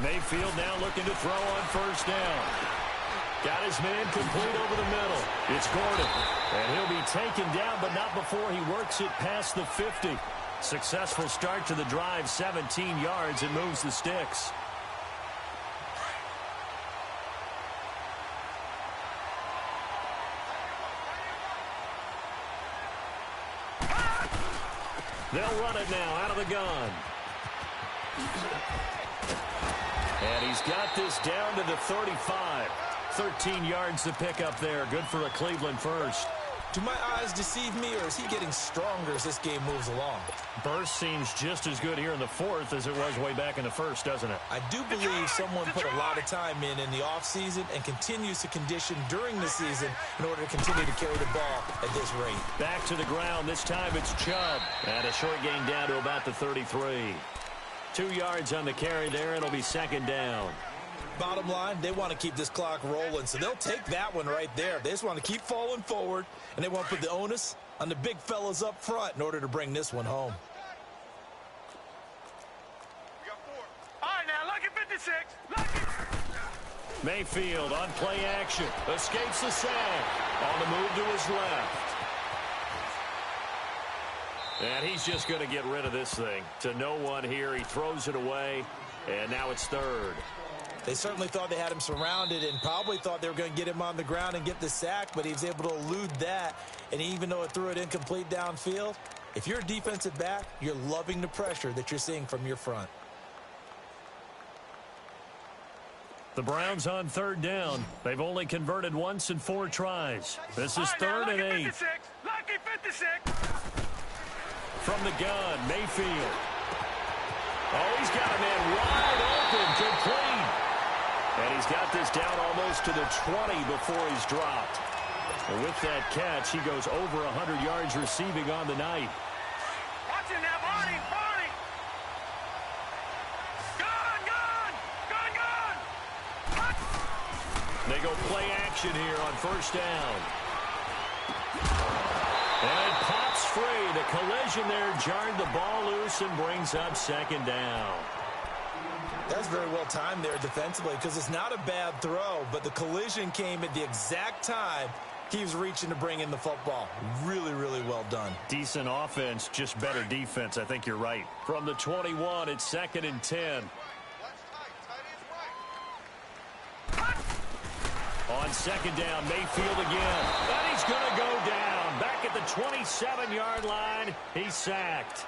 Mayfield now looking to throw on first down. Got his man complete over the middle. It's Gordon. And he'll be taken down, but not before he works it past the 50. Successful start to the drive, 17 yards, and moves the sticks. They'll run it now out of the gun. And he's got this down to the 35. 13 yards to pick up there. Good for a Cleveland first. Do my eyes deceive me, or is he getting stronger as this game moves along? Burst seems just as good here in the fourth as it was way back in the first, doesn't it? I do believe someone put a lot of time in the offseason and continues to condition during the season in order to continue to carry the ball at this rate. Back to the ground. This time it's Chubb. And a short gain down to about the 33. 2 yards on the carry there. It'll be second down. Bottom line, they want to keep this clock rolling, so they'll take that one right there. They just want to keep falling forward, and they want to put the onus on the big fellas up front in order to bring this one home. We got 4. All right, now, lucky 56. Lucky. Mayfield on play action. Escapes the sack. On the move to his left. And he's just going to get rid of this thing. To no one here. He throws it away, and now it's third. They certainly thought they had him surrounded and probably thought they were going to get him on the ground and get the sack, but he was able to elude that. And even though it threw it incomplete downfield, if you're a defensive back, you're loving the pressure that you're seeing from your front. The Browns on third down. They've only converted once in 4 tries. This is third and 8. Lucky 56. From the gun, Mayfield. Oh, he's got a man wide open, complete. And he's got this down almost to the 20 before he's dropped. And with that catch, he goes over 100 yards receiving on the night. Watch it now, Barney, Barney. Gun, gun, gun, gun. They go play action here on first down. And it pops free. The collision there jarred the ball loose and brings up second down. That's very well timed there defensively because it's not a bad throw, but the collision came at the exact time he was reaching to bring in the football. Really, really well done. Decent offense, just better defense. I think you're right. From the 21, it's second and 10. On second down, Mayfield again. And he's going to go down. Back at the 27-yard line, he's sacked.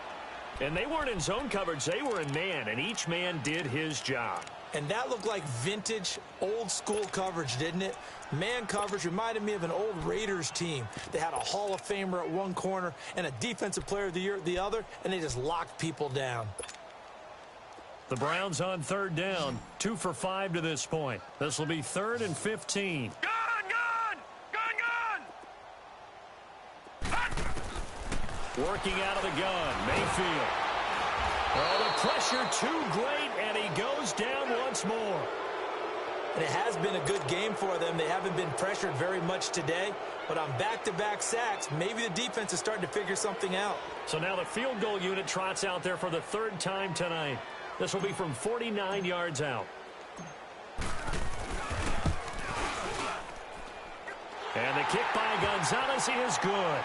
And they weren't in zone coverage. They were in man, and each man did his job. And that looked like vintage, old-school coverage, didn't it? Man coverage reminded me of an old Raiders team. They had a Hall of Famer at one corner and a Defensive Player of the Year at the other, and they just locked people down. The Browns on third down, 2 for 5 to this point. This will be third and 15. Gun, gun, gun, gun. Working out of the gun, Mayfield. Oh, the pressure too great, and he goes down once more. And it has been a good game for them. They haven't been pressured very much today, but on back-to-back sacks, maybe the defense is starting to figure something out. So now the field goal unit trots out there for the third time tonight. This will be from 49 yards out. And the kick by Gonzalez is good.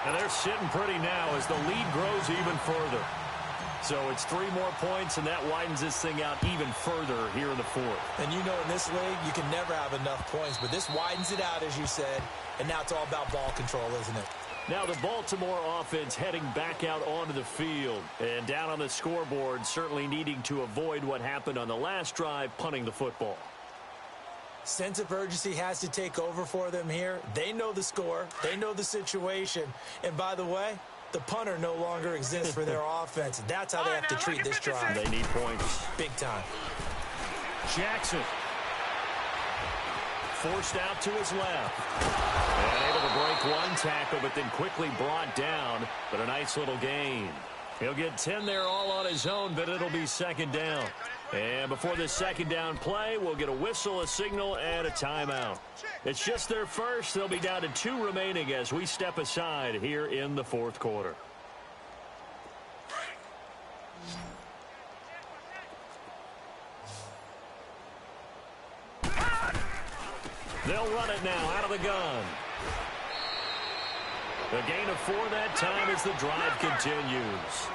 And they're sitting pretty now as the lead grows even further. So it's 3 more points, and that widens this thing out even further here in the fourth. And you know in this league, you can never have enough points, but this widens it out, as you said, and now it's all about ball control, isn't it? Now the Baltimore offense heading back out onto the field. And down on the scoreboard, certainly needing to avoid what happened on the last drive, punting the football. Sense of urgency has to take over for them here. They know the score. They know the situation. And by the way, the punter no longer exists for their offense. That's how they have to treat this drive. They need points. Big time. Jackson. Forced out to his left. And able to break one tackle, but then quickly brought down. But a nice little gain. He'll get 10 there all on his own, but it'll be second down. And before this second down play, we'll get a whistle, a signal, and a timeout. It's just their first. They'll be down to 2 remaining as we step aside here in the fourth quarter. They'll run it now out of the gun. A gain of 4 that time as the drive continues.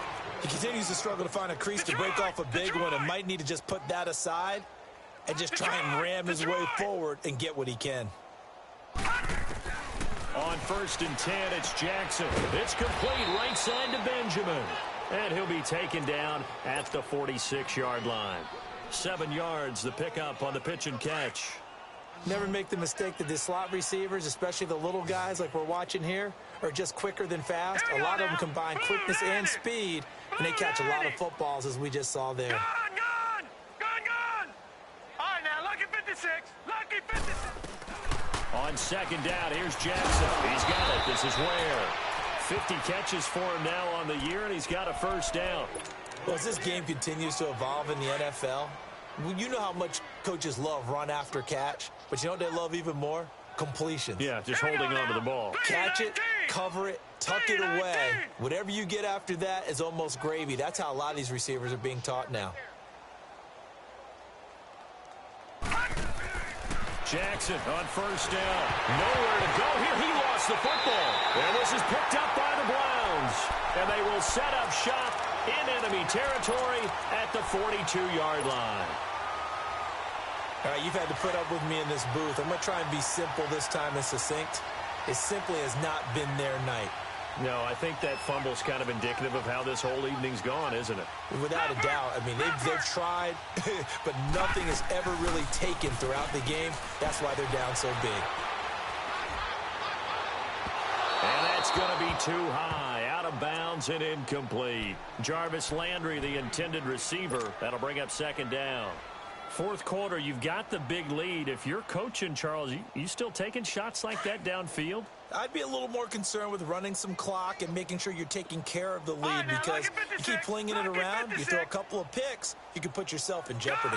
He continues to struggle to find a crease to break off a big one and might need to just put that aside and just try and ram his way forward and get what he can. On 1st and 10, it's Jackson. It's complete right side to Benjamin. And he'll be taken down at the 46-yard line. 7 yards, the pickup on the pitch and catch. Never make the mistake that the slot receivers, especially the little guys like we're watching here, are just quicker than fast. A lot of them combine quickness and speed, and they catch a lot of footballs, as we just saw there. Gun! All right, now, lucky 56. Lucky 56. On second down, here's Jackson. He's got it. This is Ware. 50 catches for him now on the year, and he's got a first down. Well, as this game continues to evolve in the NFL, you know how much coaches love run after catch, but you know what they love even more? Completions. Yeah, just holding on to the ball. Catch it, cover it, tuck it away. Whatever you get after that is almost gravy. That's how a lot of these receivers are being taught now. Jackson on first down. Nowhere to go here. He lost the football. And this is picked up by the Browns. And they will set up shop in enemy territory at the 42-yard line. All right, you've had to put up with me in this booth. I'm going to try and be simple this time and succinct. It simply has not been their night. No, I think that fumble's kind of indicative of how this whole evening's gone, isn't it? Without a doubt. I mean, they've tried, but nothing is ever really taken throughout the game. That's why they're down so big. And that's going to be too high. Out of bounds and incomplete. Jarvis Landry, the intended receiver. That'll bring up second down. Fourth quarter, you've got the big lead. If you're coaching, Charles, you still taking shots like that downfield? I'd be a little more concerned with running some clock and making sure you're taking care of the lead, because you keep flinging it around, you throw a couple of picks, you can put yourself in jeopardy.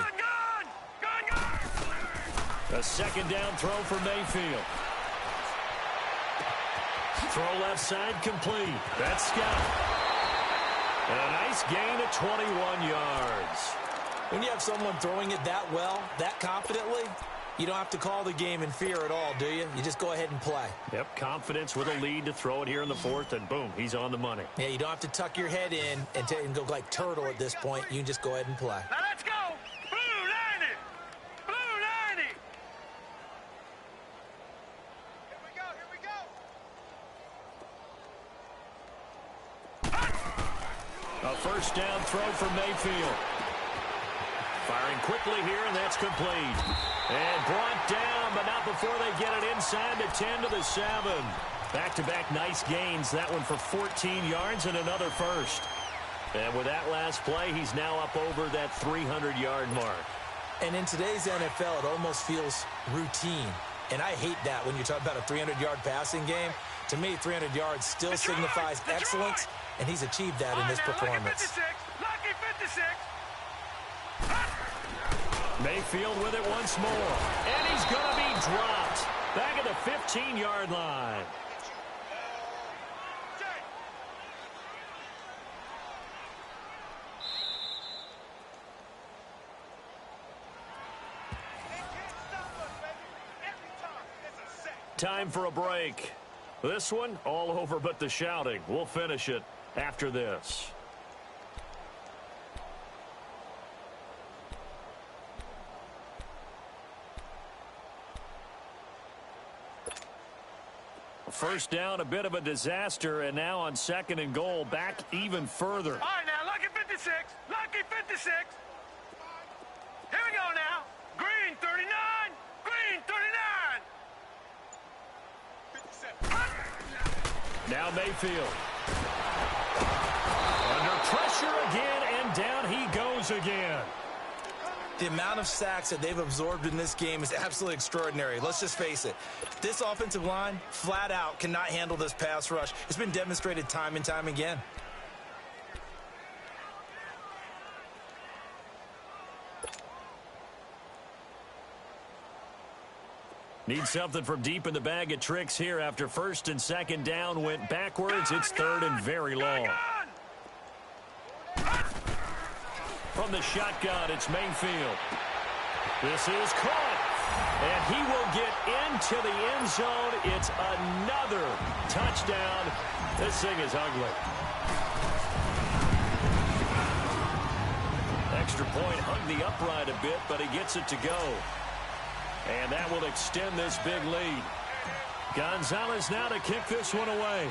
A second down throw for Mayfield. Throw left side complete. That's Scott. And a nice gain of 21 yards. When you have someone throwing it that well, that confidently, you don't have to call the game in fear at all, do you? You just go ahead and play. Yep, confidence with a lead to throw it here in the fourth, and boom, he's on the money. Yeah, you don't have to tuck your head in and go like turtle at this point. You can just go ahead and play. Now let's go. Blue 90. Blue 90. Here we go. A first down throw for Mayfield. Firing quickly here, and that's complete. And brought down, but not before they get it inside the 10 to the 7. Back-to-back nice gains. That one for 14 yards and another first. And with that last play, he's now up over that 300-yard mark. And in today's NFL, it almost feels routine. And I hate that when you're talking about a 300-yard passing game. To me, 300 yards still signifies excellence, and he's achieved that in this performance. Lucky 56. Mayfield with it once more. And he's going to be dropped back at the 15-yard line. Time for a break. This one all over but the shouting. We'll finish it after this. First down, a bit of a disaster, and now on second and goal, back even further. All right, now, lucky 56. Lucky 56. Here we go now. Green 39. Green 39. Now Mayfield. Under pressure again, and down he goes again. The amount of sacks that they've absorbed in this game is absolutely extraordinary. Let's just face it. This offensive line, flat out, cannot handle this pass rush. It's been demonstrated time and time again. Need something from deep in the bag of tricks here after first and second down went backwards. It's third and very long. From the shotgun, it's Mayfield. This is caught, and he will get into the end zone. It's another touchdown. This thing is ugly. Extra point hung the upright a bit, but he gets it to go. And that will extend this big lead. Gonzalez now to kick this one away.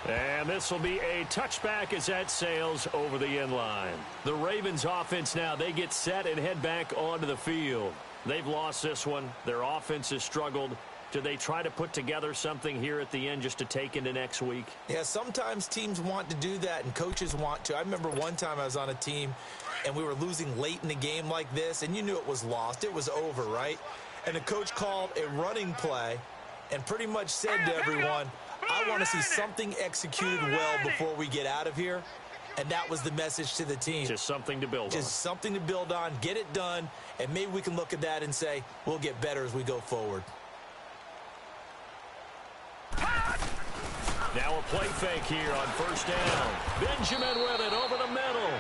And this will be a touchback as that sails over the end line. The Ravens offense now, they get set and head back onto the field. They've lost this one. Their offense has struggled. Do they try to put together something here at the end just to take into next week? Yeah, sometimes teams want to do that and coaches want to. I remember one time I was on a team and we were losing late in the game like this, and you knew it was lost. It was over, right? And the coach called a running play and pretty much said to everyone, I want to see something executed well before we get out of here. And that was the message to the team. Just something to build on. Just something to build on, get it done, and maybe we can look at that and say, we'll get better as we go forward. Now a play fake here on first down. Benjamin with it over the middle.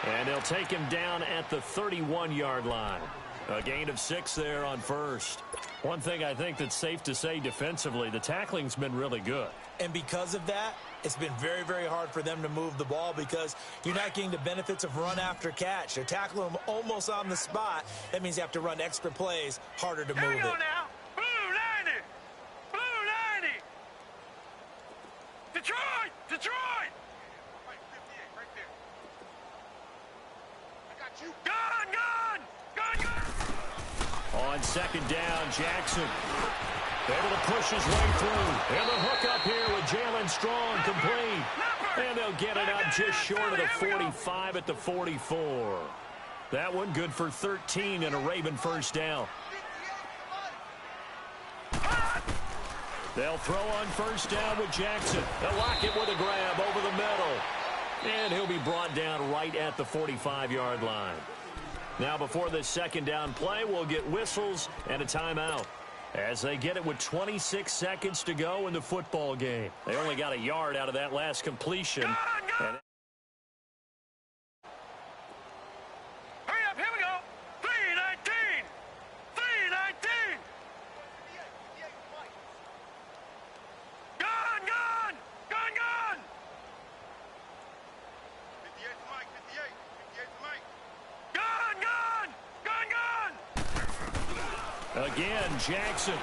And they'll take him down at the 31-yard line. A gain of 6 there on first. One thing I think that's safe to say defensively, the tackling's been really good. And because of that, it's been very, very hard for them to move the ball because you're not getting the benefits of run after catch. They're tackling them almost on the spot. That means you have to run extra plays, harder to move it. Now. Blue 90. Blue 90. Detroit. Detroit. Right, 58, right there. I got you. Gun. On second down, Jackson able to push his way through. And the hook up here with Jalen Strong complete. And they'll get it up just short of the 45 at the 44. That one good for 13 and a Raven first down. They'll throw on first down with Jackson. They'll lock it with a grab over the middle. And he'll be brought down right at the 45-yard line. Now before this second down play, we'll get whistles and a timeout as they get it with 26 seconds to go in the football game. They only got a yard out of that last completion. Hurry up, here we go. 3:19. 3:19. Gun. 58 to Mike, 58. 58 to Mike. Gun. Again, Jackson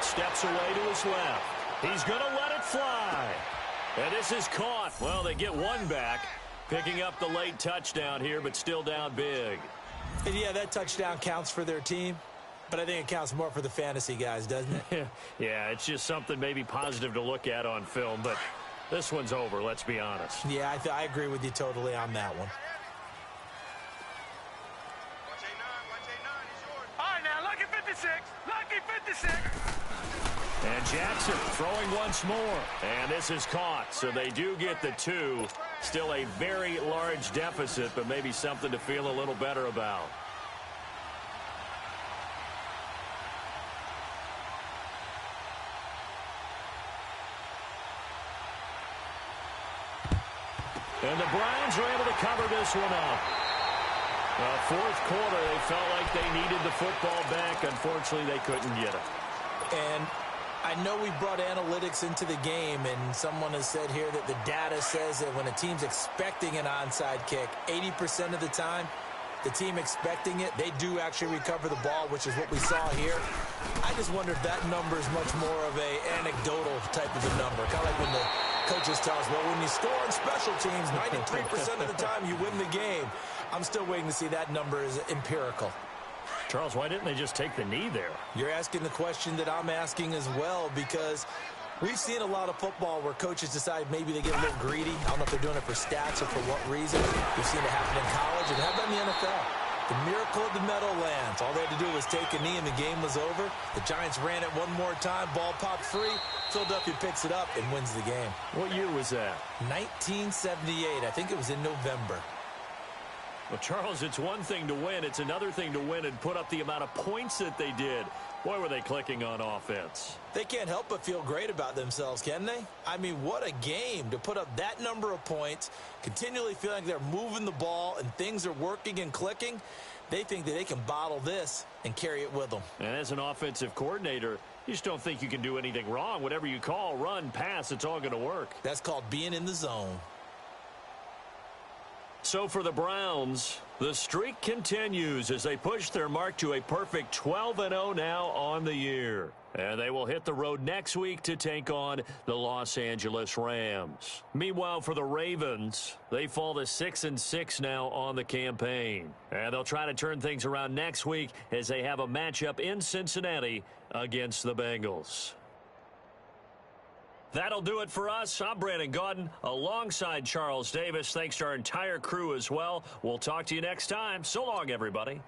steps away to his left. He's going to let it fly. And this is caught. Well, they get one back, picking up the late touchdown here, but still down big. And yeah, that touchdown counts for their team, but I think it counts more for the fantasy guys, doesn't it? Yeah, it's just something maybe positive to look at on film, but this one's over, let's be honest. Yeah, I agree with you totally on that one. Lucky 56. And Jackson throwing once more. And this is caught. So they do get the 2. Still a very large deficit, but maybe something to feel a little better about. And the Browns are able to cover this one up. Fourth quarter, they felt like they needed the football back. Unfortunately, they couldn't get it. And I know we brought analytics into the game, and someone has said here that the data says that when a team's expecting an onside kick, 80% of the time, the team expecting it, they do actually recover the ball, which is what we saw here. I just wonder if that number is much more of a anecdotal type of a number. Kind of like when the coaches tell us, well, when you score on special teams, 93% of the time you win the game. I'm still waiting to see that number is empirical. Charles, why didn't they just take the knee there? You're asking the question that I'm asking as well, because we've seen a lot of football where coaches decide maybe they get a little greedy. I don't know if they're doing it for stats or for what reason. We've seen it happen in college and have done in the NFL. The miracle of the Meadowlands. All they had to do was take a knee and the game was over. The Giants ran it one more time. Ball popped free. Philadelphia picks it up and wins the game. What year was that? 1978. I think it was in November. Well, Charles, it's one thing to win. It's another thing to win and put up the amount of points that they did. Boy, were they clicking on offense. They can't help but feel great about themselves, can they? I mean, what a game to put up that number of points, continually feeling like they're moving the ball and things are working and clicking. They think that they can bottle this and carry it with them. And as an offensive coordinator, you just don't think you can do anything wrong. Whatever you call, run, pass, it's all going to work. That's called being in the zone. So for the Browns, the streak continues as they push their mark to a perfect 12-0 now on the year. And they will hit the road next week to take on the Los Angeles Rams. Meanwhile, for the Ravens, they fall to 6-6 now on the campaign. And they'll try to turn things around next week as they have a matchup in Cincinnati against the Bengals. That'll do it for us. I'm Brandon Gaudin alongside Charles Davis. Thanks to our entire crew as well. We'll talk to you next time. So long, everybody.